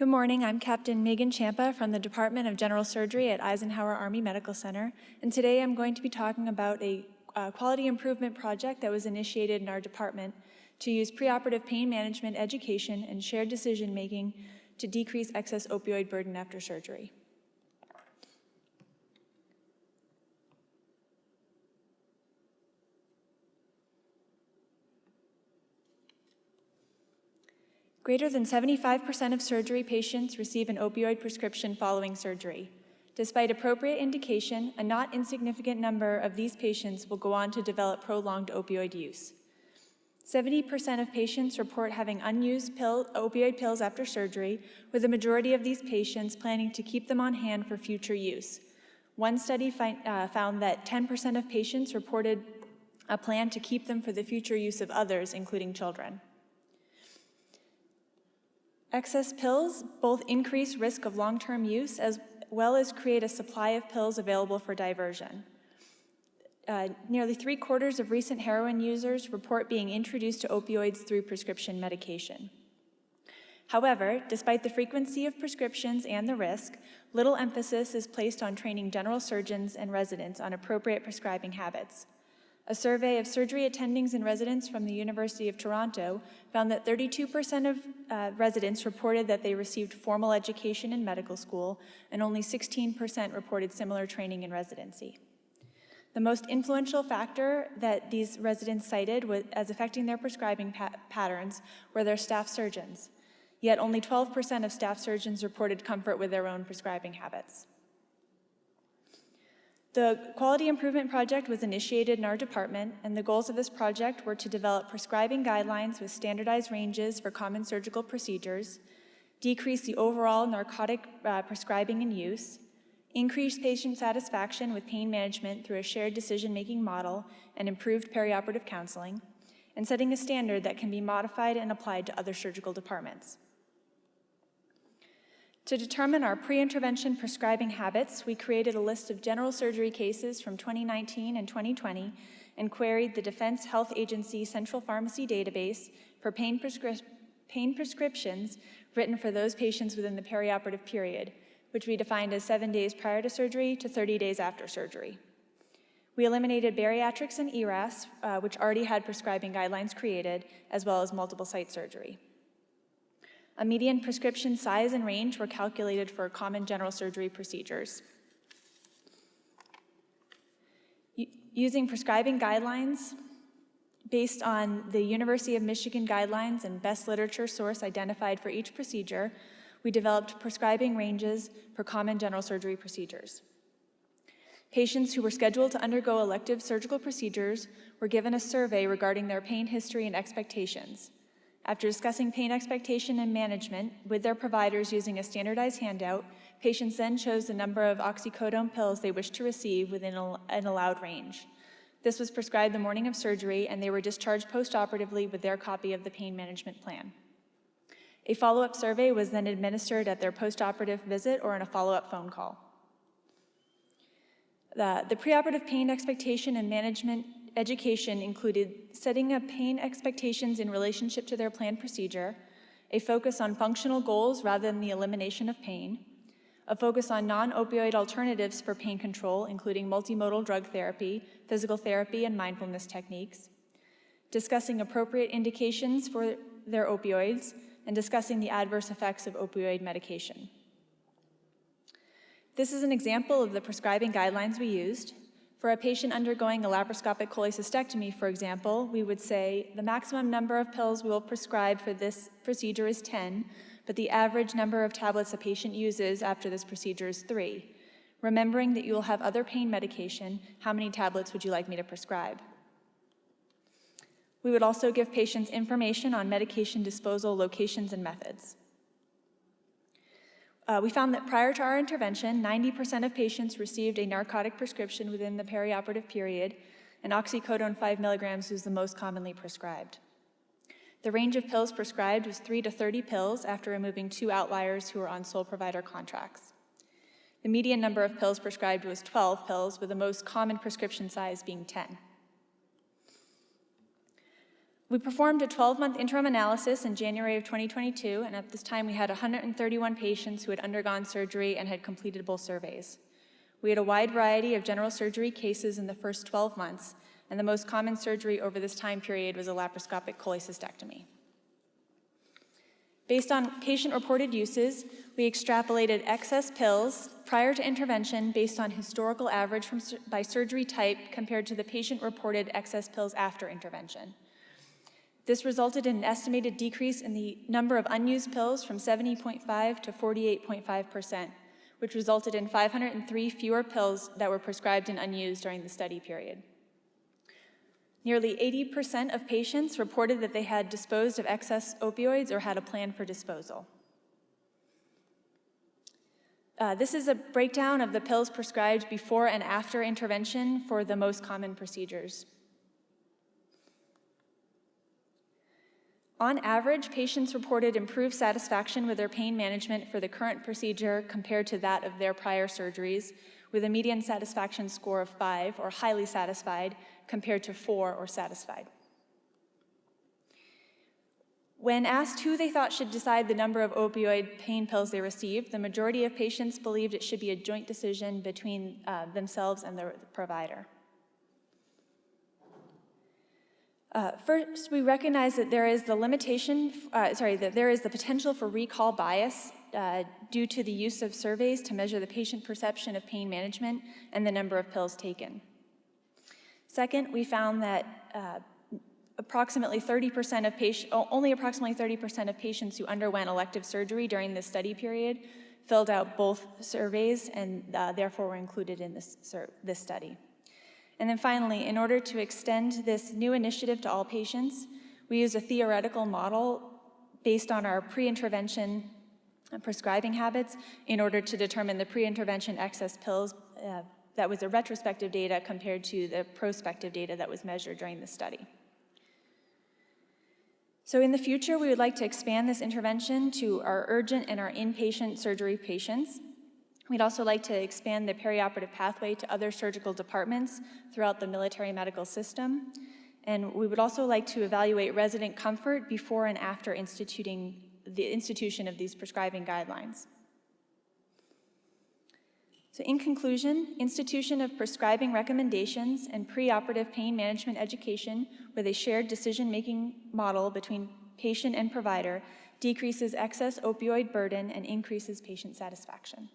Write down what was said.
Good morning, I'm Captain Maeghan Ciampa from the Department of General Surgery at Eisenhower Army Medical Center, and today I'm going to be talking about a quality improvement project that was initiated in our department to use preoperative pain management education and shared decision-making to decrease excess opioid burden after surgery. Greater than 75% of surgery patients receive an opioid prescription following surgery. Despite appropriate indication, a not insignificant number of these patients will go on to develop prolonged opioid use. 70% of patients report having unused opioid pills after surgery, with the majority of these patients planning to keep them on hand for future use. One study found that 10% of patients reported a plan to keep them for the future use of others, including children. Excess pills both increase risk of long-term use as well as create a supply of pills available for diversion. Nearly 3/4 of recent heroin users report being introduced to opioids through prescription medication. However, despite the frequency of prescriptions and the risk, little emphasis is placed on training general surgeons and residents on appropriate prescribing habits. A survey of surgery attendings and residents from the University of Toronto found that 32% of residents reported that they received formal education in medical school, and only 16% reported similar training in residency. The most influential factor that these residents cited as affecting their prescribing patterns were their staff surgeons, yet only 12% of staff surgeons reported comfort with their own prescribing habits. The Quality Improvement Project was initiated in our department, and the goals of this project were to develop prescribing guidelines with standardized ranges for common surgical procedures, decrease the overall narcotic prescribing and use, increase patient satisfaction with pain management through a shared decision-making model and improved perioperative counseling, and setting a standard that can be modified and applied to other surgical departments. To determine our pre-intervention prescribing habits, we created a list of general surgery cases from 2019 and 2020 and queried the Defense Health Agency Central Pharmacy Database for pain prescriptions written for those patients within the perioperative period, which we defined as 7 days prior to surgery to 30 days after surgery. We eliminated bariatrics and ERAS, which already had prescribing guidelines created, as well as multiple site surgery. A median prescription size and range were calculated for common general surgery procedures. Using prescribing guidelines based on the University of Michigan guidelines and best literature source identified for each procedure, we developed prescribing ranges for common general surgery procedures. Patients who were scheduled to undergo elective surgical procedures were given a survey regarding their pain history and expectations. After discussing pain expectation and management with their providers using a standardized handout, patients then chose the number of oxycodone pills they wished to receive within an allowed range. This was prescribed the morning of surgery, and they were discharged postoperatively with their copy of the pain management plan. A follow-up survey was then administered at their postoperative visit or in a follow-up phone call. The preoperative pain expectation and management education included setting up pain expectations in relationship to their planned procedure, a focus on functional goals rather than the elimination of pain, a focus on non-opioid alternatives for pain control, including multimodal drug therapy, physical therapy, and mindfulness techniques, discussing appropriate indications for their opioids, and discussing the adverse effects of opioid medication. This is an example of the prescribing guidelines we used. For a patient undergoing a laparoscopic cholecystectomy, for example, we would say the maximum number of pills we will prescribe for this procedure is 10, but the average number of tablets a patient uses after this procedure is 3. Remembering that you will have other pain medication, how many tablets would you like me to prescribe? We would also give patients information on medication disposal locations and methods. We found that prior to our intervention, 90% of patients received a narcotic prescription within the perioperative period, and oxycodone 5 milligrams was the most commonly prescribed. The range of pills prescribed was 3 to 30 pills after removing 2 outliers who were on sole provider contracts. The median number of pills prescribed was 12 pills, with the most common prescription size being 10. We performed a 12-month interim analysis in January of 2022, and at this time we had 131 patients who had undergone surgery and had completed both surveys. We had a wide variety of general surgery cases in the first 12 months, and the most common surgery over this time period was a laparoscopic cholecystectomy. Based on patient-reported uses, we extrapolated excess pills prior to intervention based on historical average by surgery type compared to the patient-reported excess pills after intervention. This resulted in an estimated decrease in the number of unused pills from 70.5% to 48.5%, which resulted in 503 fewer pills that were prescribed and unused during the study period. Nearly 80% of patients reported that they had disposed of excess opioids or had a plan for disposal. This is a breakdown of the pills prescribed before and after intervention for the most common procedures. On average, patients reported improved satisfaction with their pain management for the current procedure compared to that of their prior surgeries, with a median satisfaction score of 5, or highly satisfied, compared to 4, or satisfied. When asked who they thought should decide the number of opioid pain pills they received, the majority of patients believed it should be a joint decision between themselves and the provider. First, we recognize that there is the potential for recall bias due to the use of surveys to measure the patient perception of pain management and the number of pills taken. Second, we found that only approximately 30% of patients who underwent elective surgery during this study period filled out both surveys and therefore were included in this study. And then finally, in order to extend this new initiative to all patients, we use a theoretical model based on our pre-intervention prescribing habits in order to determine the pre-intervention excess pills that was a retrospective data compared to the prospective data that was measured during the study. So in the future, we would like to expand this intervention to our urgent and our inpatient surgery patients. We'd also like to expand the perioperative pathway to other surgical departments throughout the military medical system. And we would also like to evaluate resident comfort before and after the institution of these prescribing guidelines. So in conclusion, institution of prescribing recommendations and preoperative pain management education with a shared decision-making model between patient and provider decreases excess opioid burden and increases patient satisfaction.